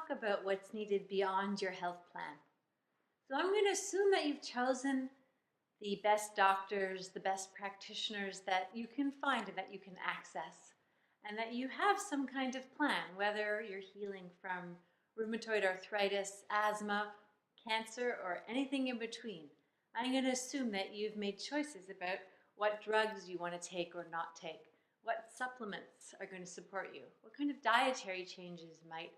talk about what's needed beyond your health plan. So I'm going to assume that you've chosen the best doctors, the best practitioners that you can find and that you can access, and that you have some kind of plan, whether you're healing from rheumatoid arthritis, asthma, cancer, or anything in between. I'm going to assume that you've made choices about what drugs you want to take or not take, what supplements are going to support you, what kind of dietary changes might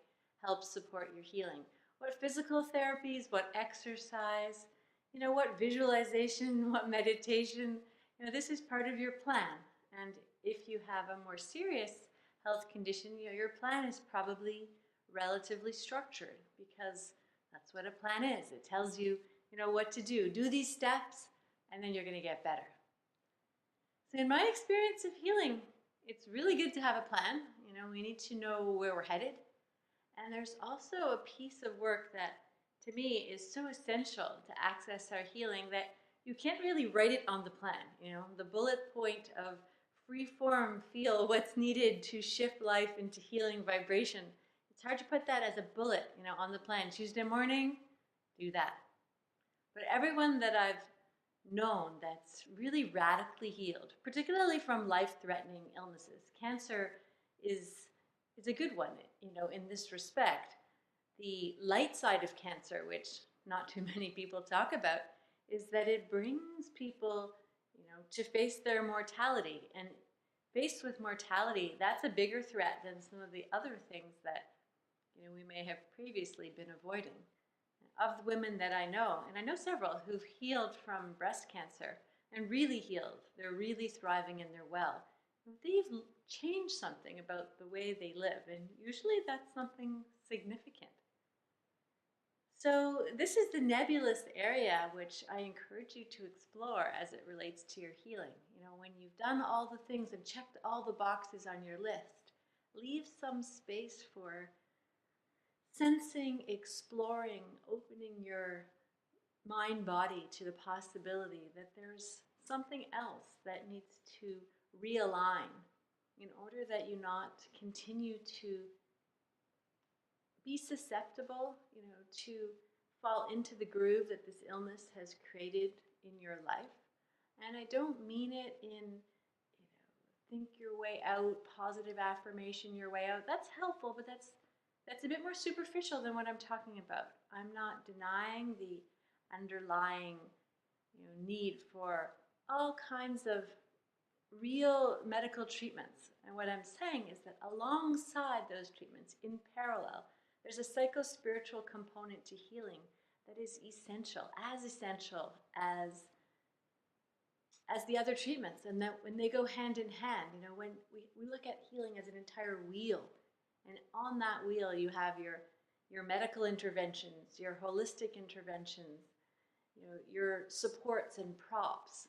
help support your healing, what physical therapies, what exercise, what visualization, what meditation. This is part of your plan. And if you have a more serious health condition, your plan is probably relatively structured, because that's what a plan is. It tells you, what to do. Do these steps, and then you're going to get better. So in my experience of healing, it's really good to have a plan. We need to know where we're headed. And there's also a piece of work that, to me, is so essential to access our healing that you can't really write it on the plan. The bullet point of free form, feel what's needed to shift life into healing vibration. It's hard to put that as a bullet, on the plan. Tuesday morning, do that. But everyone that I've known that's really radically healed, particularly from life-threatening illnesses, cancer is a good one, in this respect. The light side of cancer, which not too many people talk about, is that it brings people, to face their mortality. And faced with mortality, that's a bigger threat than some of the other things that, we may have previously been avoiding. Of the women that I know, and I know several who've healed from breast cancer and really healed, they're really thriving and they're well. They've changed something about the way they live, and usually that's something significant. So this is the nebulous area which I encourage you to explore as it relates to your healing. When you've done all the things and checked all the boxes on your list, leave some space for sensing, exploring, opening your mind-body to the possibility that there's something else that needs to realign in order that you not continue to be susceptible, to fall into the groove that this illness has created in your life. And I don't mean it in, think your way out, positive affirmation your way out. That's helpful, but that's a bit more superficial than what I'm talking about. I'm not denying the underlying, need for all kinds of real medical treatments. And what I'm saying is that alongside those treatments, in parallel, there's a psycho-spiritual component to healing that is essential as the other treatments, and that when they go hand in hand, when we look at healing as an entire wheel, and on that wheel you have your medical interventions, your holistic interventions, your supports and props,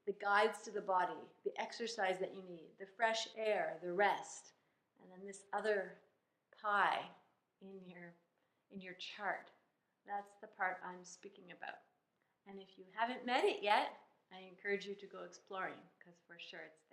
the guides to the body, the exercise that you need, the fresh air, the rest, and then this other pie in your chart. That's the part I'm speaking about. And if you haven't met it yet, I encourage you to go exploring, because for sure it's